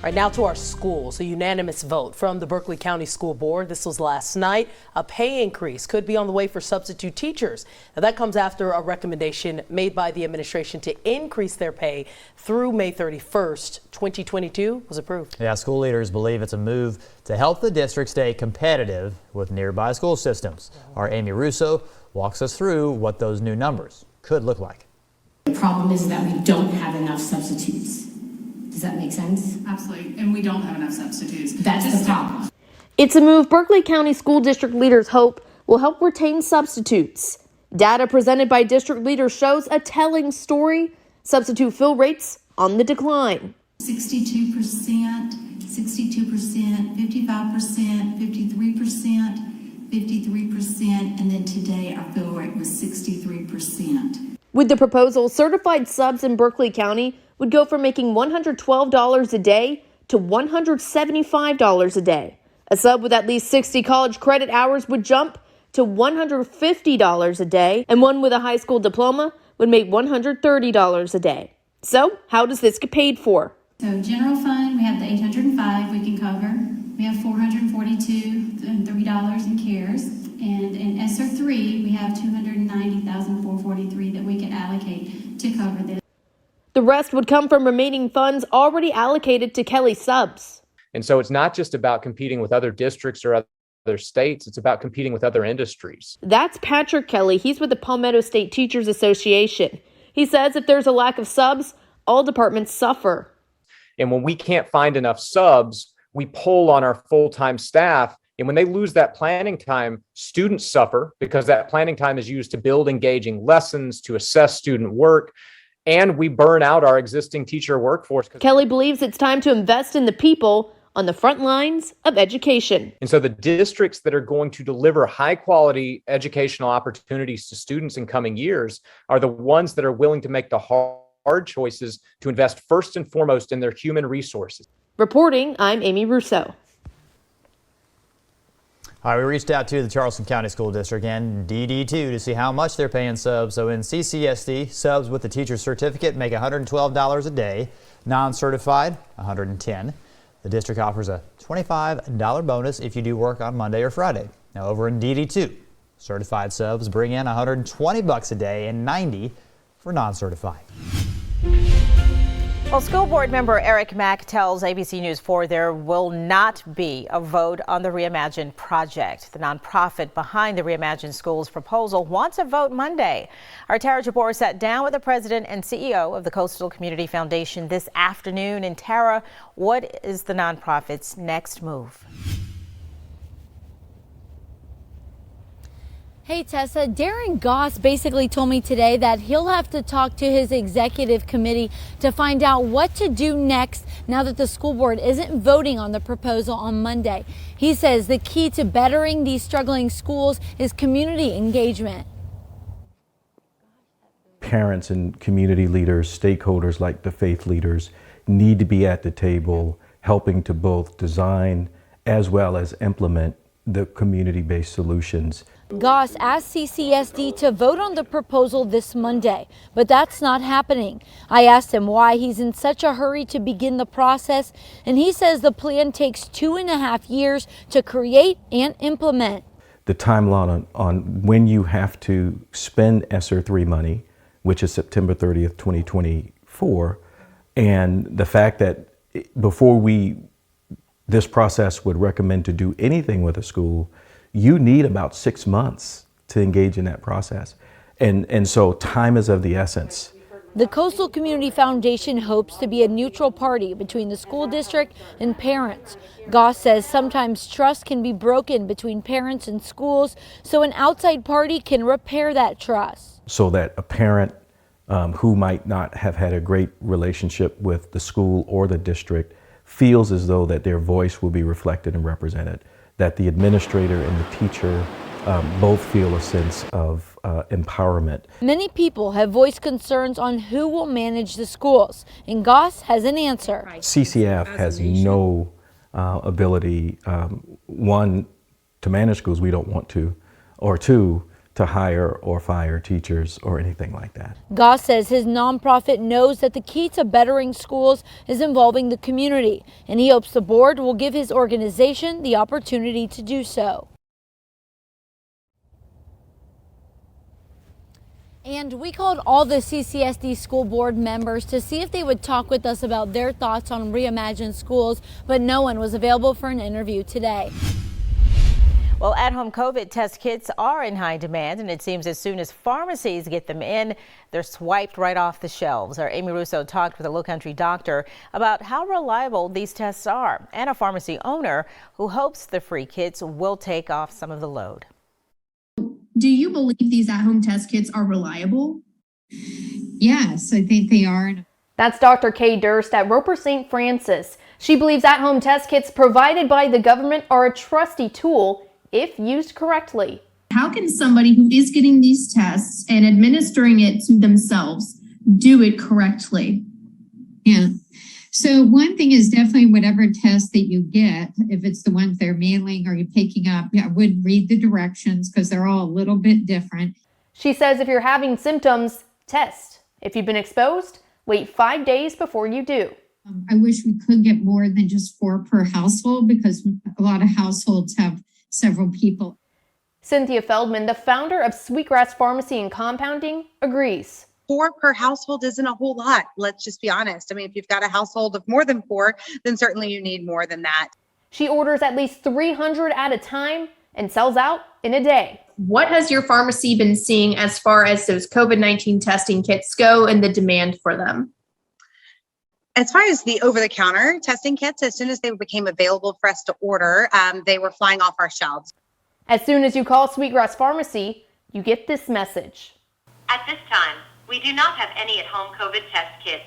All right, now to our schools. A unanimous vote from the Berkeley County School Board. This was last night. A pay increase could be on the way for substitute teachers. Now, that comes after a recommendation made by the administration to increase their pay through May 31st. 2022 was approved. Yeah, school leaders believe it's a move to help the district stay competitive with nearby school systems. Our Amy Russo walks us through what those new numbers could look like. The problem is that we don't have enough substitutes. Does that make sense? Absolutely, and we don't have enough substitutes. That's the problem. It's a move Berkeley County school district leaders hope will help retain substitutes. Data presented by district leaders shows a telling story. Substitute fill rates on the decline. 62%, 62%, 55%, 53%, 53%, and then today our fill rate was 63%. With the proposal, certified subs in Berkeley County would go from making $112 a day to $175 a day. A sub with at least 60 college credit hours would jump to $150 a day, and one with a high school diploma would make $130 a day. So, how does this get paid for? So general fund, we have the 805 we can cover. We have $442 and $3 in CARES. And in ESSER 3, we have $290,443 that we can allocate to cover this. The rest would come from remaining funds already allocated to Kelly subs. And so it's not just about competing with other districts or other states, it's about competing with other industries. That's Patrick Kelly. He's with the Palmetto State Teachers Association. He says if there's a lack of subs, all departments suffer. And when we can't find enough subs, we pull on our full-time staff. And when they lose that planning time, students suffer because that planning time is used to build engaging lessons, to assess student work, and we burn out our existing teacher workforce. Kelly believes it's time to invest in the people on the front lines of education. And so the districts that are going to deliver high quality educational opportunities to students in coming years are the ones that are willing to make the hard choices to invest first and foremost in their human resources. Reporting, I'm Amy Russo. All right, we reached out to the Charleston County School District and DD2 to see how much they're paying subs. So in CCSD, subs with the teacher's certificate make $112 a day, non-certified $110. The district offers a $25 bonus if you do work on Monday or Friday. Now over in DD2, certified subs bring in $120 a day and $90 for non-certified. Well, school board member Eric Mack tells ABC News 4 there will not be a vote on the Reimagine project. The nonprofit behind the Reimagine Schools proposal wants a vote Monday. Our Tara Jabor sat down with the president and CEO of the Coastal Community Foundation this afternoon. And Tara, what is the nonprofit's next move? Hey Tessa, Darren Goss basically told me today that he'll have to talk to his executive committee to find out what to do next now that the school board isn't voting on the proposal on Monday. He says the key to bettering these struggling schools is community engagement. Parents and community leaders, stakeholders like the faith leaders need to be at the table helping to both design as well as implement the community-based solutions. Goss asked CCSD to vote on the proposal this Monday, but that's not happening. I asked him why he's in such a hurry to begin the process, and he says the plan takes 2.5 years to create and implement. The timeline on when you have to spend ESSER 3 money, which is September 30th, 2024, and the fact that before this process would recommend to do anything with a school, you need about 6 months to engage in that process. And so time is of the essence. The Coastal Community Foundation hopes to be a neutral party between the school district and parents. Goss says sometimes trust can be broken between parents and schools, so an outside party can repair that trust. So that a parent who might not have had a great relationship with the school or the district feels as though that their voice will be reflected and represented, that the administrator and the teacher both feel a sense of empowerment. Many people have voiced concerns on who will manage the schools, and Goss has an answer. CCF has no ability, one, to manage schools, we don't want to, or two, to hire or fire teachers or anything like that. Goss says his nonprofit knows that the key to bettering schools is involving the community, and he hopes the board will give his organization the opportunity to do so. And we called all the CCSD school board members to see if they would talk with us about their thoughts on Reimagine schools, but no one was available for an interview today. Well, at-home COVID test kits are in high demand, and it seems as soon as pharmacies get them in, they're swiped right off the shelves. Our Amy Russo talked with a Low-Country doctor about how reliable these tests are, and a pharmacy owner who hopes the free kits will take off some of the load. Do you believe these at-home test kits are reliable? Yes, I think they are. That's Dr. Kay Durst at Roper St. Francis. She believes at-home test kits provided by the government are a trusty tool if used correctly. How can somebody who is getting these tests and administering it to themselves do it correctly? Yeah. So one thing is definitely whatever test that you get, if it's the ones they're mailing or you're picking up, I would read the directions because they're all a little bit different. She says if you're having symptoms, test. If you've been exposed, wait 5 days before you do. I wish we could get more than just 4 per household because a lot of households have several people. Cynthia Feldman, the founder of Sweetgrass Pharmacy and Compounding, agrees. 4 per household isn't a whole lot. Let's just be honest. I mean, if you've got a household of more than 4, then certainly you need more than that. She orders at least 300 at a time and sells out in a day. What has your pharmacy been seeing as far as those COVID-19 testing kits go and the demand for them? As far as the over-the-counter testing kits, as soon as they became available for us to order, they were flying off our shelves. As soon as you call Sweetgrass Pharmacy, you get this message. At this time, we do not have any at-home COVID test kits.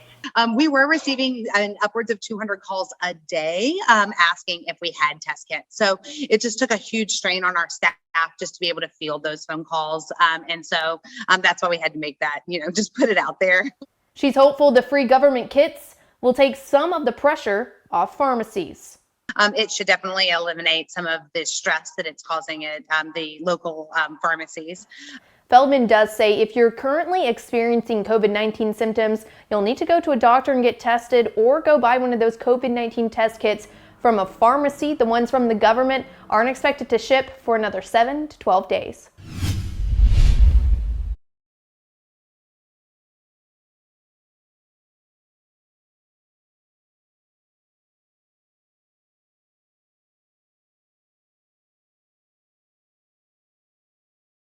We were receiving upwards of 200 calls a day asking if we had test kits. So it just took a huge strain on our staff just to be able to field those phone calls. And so that's why we had to make that, just put it out there. She's hopeful the free government kits will take some of the pressure off pharmacies. It should definitely eliminate some of the stress that it's causing at the local pharmacies. Feldman does say if you're currently experiencing COVID-19 symptoms, you'll need to go to a doctor and get tested or go buy one of those COVID-19 test kits from a pharmacy. The ones from the government aren't expected to ship for another 7 to 12 days.